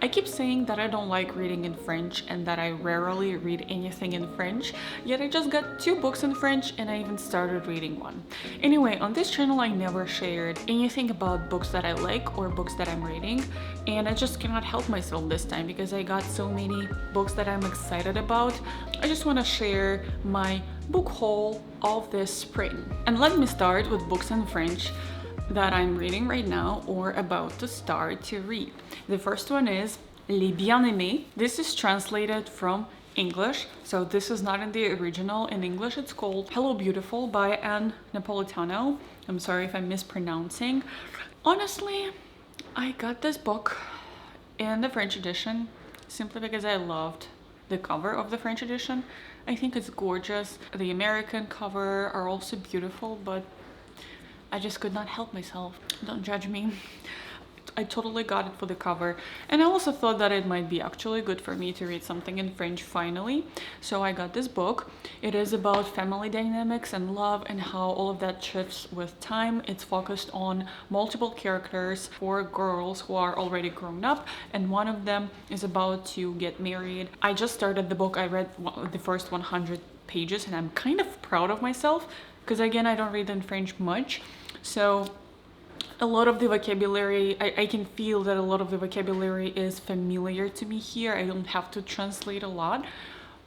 I keep saying that I don't like reading in French and that I rarely read anything in French, yet I just got 2 books in French and I even started reading one. Anyway, on this channel I never shared anything about books that I like or books that I'm reading, and I just cannot help myself this time because I got so many books that I'm excited about. I just want to share my book haul of this spring. And let me start with books in French that I'm reading right now or about to start to read. The first one is Les Biens-Aimés. This is translated from English, so this is not in the original. In English it's called Hello Beautiful by Anne Napolitano. I'm sorry if I'm mispronouncing. Honestly, I got this book in the French edition simply because I loved the cover of the French edition. I think it's gorgeous. The American cover are also beautiful, but I just could not help myself. Don't judge me. I totally got it for the cover, and I also thought that it might be actually good for me to read something in French finally. So I got this book. It is about family dynamics and love and how all of that shifts with time. It's focused on multiple characters, 4 girls who are already grown up, and one of them is about to get married. I just started the book. I read the first 100 pages and I'm kind of proud of myself because again, I don't read in French much. So a lot of the vocabulary, I can feel that a lot of the vocabulary is familiar to me here. I don't have to translate a lot,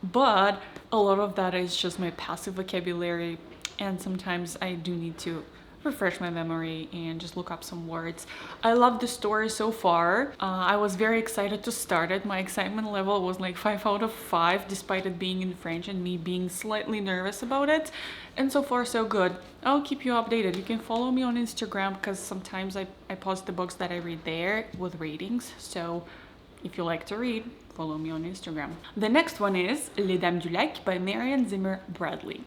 but a lot of that is just my passive vocabulary, and sometimes I do need to refresh my memory and just look up some words. I love the story so far. I was very excited to start it. My excitement level was like 5 out of 5 despite it being in French and me being slightly nervous about it, and so far so good. I'll keep you updated. You can follow me on Instagram because sometimes I post the books that I read there with ratings, so if you like to read, follow me on Instagram. The next one is Les Dames du Lac by Marianne Zimmer Bradley.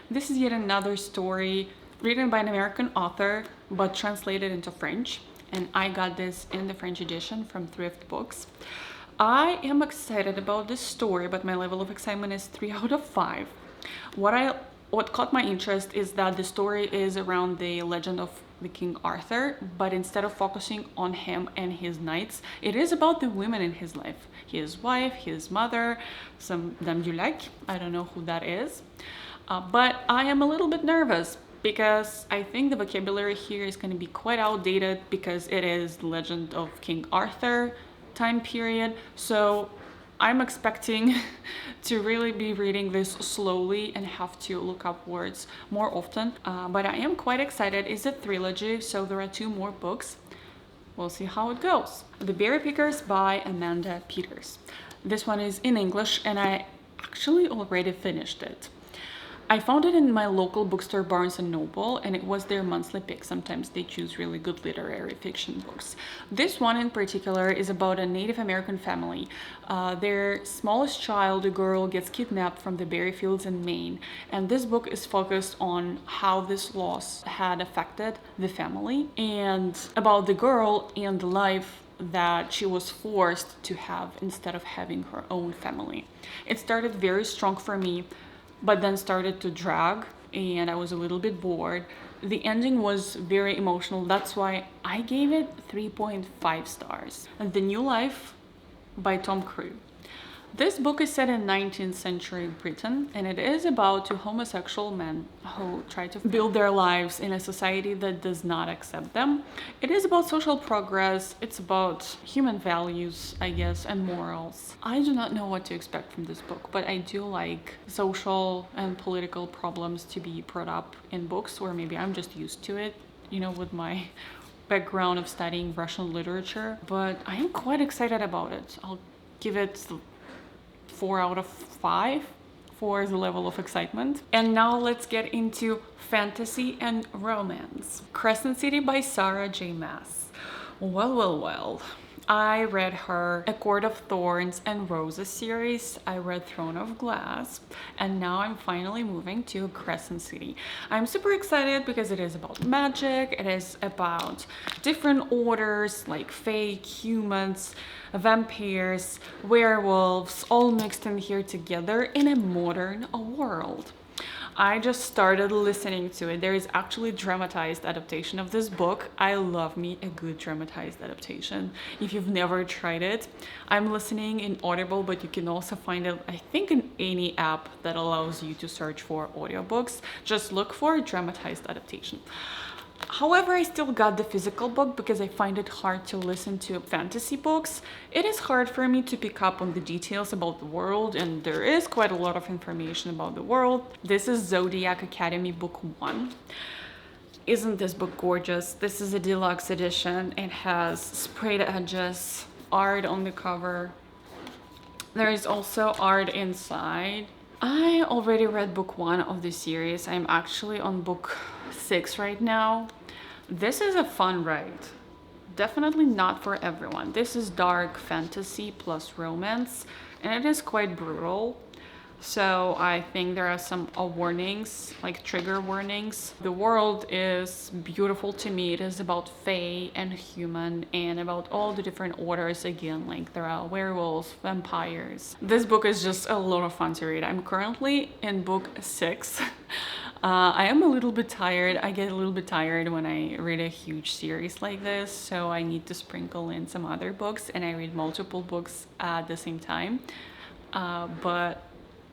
This is yet another story written by an American author but translated into French, and I got this in the French edition from Thrift Books. I am excited about this story, but my level of excitement is 3 out of 5. What caught my interest is that the story is around the legend of the King Arthur, but instead of focusing on him and his knights, it is about the women in his life. His wife, his mother, some Dames du Lac. I don't know who that is. But I am a little bit nervous because I think the vocabulary here is going to be quite outdated because it is the legend of King Arthur time period. So I'm expecting to really be reading this slowly and have to look up words more often. But I am quite excited. It's a trilogy, so there are 2 more books. We'll see how it goes. The Berry Pickers by Amanda Peters. This one is in English and I actually already finished it. I found it in my local bookstore, Barnes & Noble, and it was their monthly pick. Sometimes they choose really good literary fiction books. This one in particular is about a Native American family. Their smallest child, a girl, gets kidnapped from the berry fields in Maine, and this book is focused on how this loss had affected the family and about the girl and the life that she was forced to have instead of having her own family. It started very strong for me, but then started to drag and I was a little bit bored. The ending was very emotional. That's why I gave it 3.5 stars. And The New Life by Tom Crewe. This book is set in 19th century Britain, and it is about 2 homosexual men who try to build their lives in a society that does not accept them. It is about social progress, it's about human values, I guess, and morals. I do not know what to expect from this book, but I do like social and political problems to be brought up in books, or maybe I'm just used to it, you know, with my background of studying Russian literature. But I am quite excited about it. I'll give it 4 out of 5 for the level of excitement. And now let's get into fantasy and romance. Crescent City by Sarah J. Maas. Well. I read her A Court of Thorns and Roses series. I read Throne of Glass, and now I'm finally moving to Crescent City. I'm super excited because it is about magic. It is about different orders like fake humans, vampires, werewolves, all mixed in here together in a modern world. I just started listening to it. There is actually a dramatized adaptation of this book. I love me a good dramatized adaptation. If you've never tried it, I'm listening in Audible, but you can also find it, I think, in any app that allows you to search for audiobooks. Just look for dramatized adaptation. However, I still got the physical book because I find it hard to listen to fantasy books. It is hard for me to pick up on the details about the world, and there is quite a lot of information about the world. This is Zodiac Academy Book 1. Isn't this book gorgeous? This is a deluxe edition. It has sprayed edges, art on the cover. There is also art inside. I already read book 1 of the series. I'm actually on book 6 right now. This is a fun ride. Definitely not for everyone. This is dark fantasy plus romance, and it is quite brutal. So I think there are some warnings, like trigger warnings. The world is beautiful to me. It is about fae and human and about all the different orders again. Like there are werewolves, vampires. This book is just a lot of fun to read. I'm currently in book 6. I am a little bit tired. I get a little bit tired when I read a huge series like this. So I need to sprinkle in some other books, and I read multiple books at the same time. But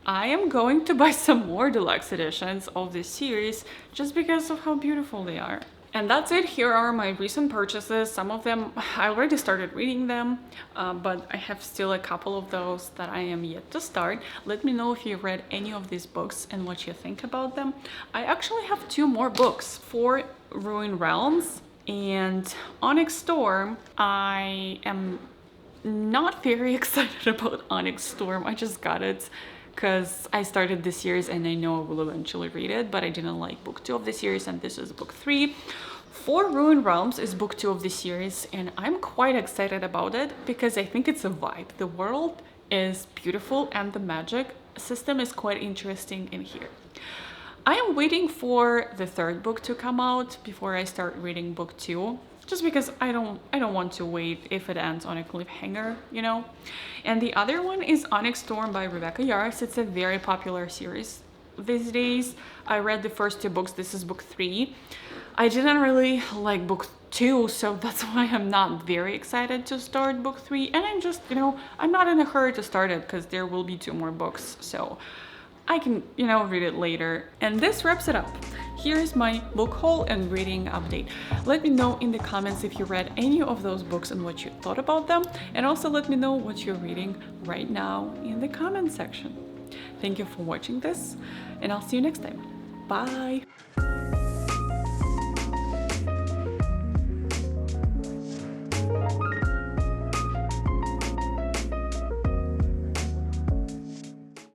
I am going to buy some more deluxe editions of this series just because of how beautiful they are. And that's it. Here are my recent purchases. Some of them, I already started reading them, but I have still a couple of those that I am yet to start. Let me know if you read any of these books and what you think about them. I actually have 2 more books for Ruined Realms and Onyx Storm. I am not very excited about Onyx Storm. I just got it because I started this series and I know I will eventually read it, but I didn't like book 2 of the series, and this is book 3. For Ruined Realms is book 2 of the series, and I'm quite excited about it because I think it's a vibe. The world is beautiful and the magic system is quite interesting in here. I am waiting for the 3rd book to come out before I start reading book 2. Just because I don't want to wait if it ends on a cliffhanger, you know? And the other one is Onyx Storm by Rebecca Yarros. It's a very popular series these days. I read the first 2 books. This is book 3. I didn't really like book 2, so that's why I'm not very excited to start book 3. And I'm just, I'm not in a hurry to start it because there will be 2 more books. So I can, read it later. And this wraps it up. Here's my book haul and reading update. Let me know in the comments if you read any of those books and what you thought about them. And also let me know what you're reading right now in the comment section. Thank you for watching this, and I'll see you next time. Bye!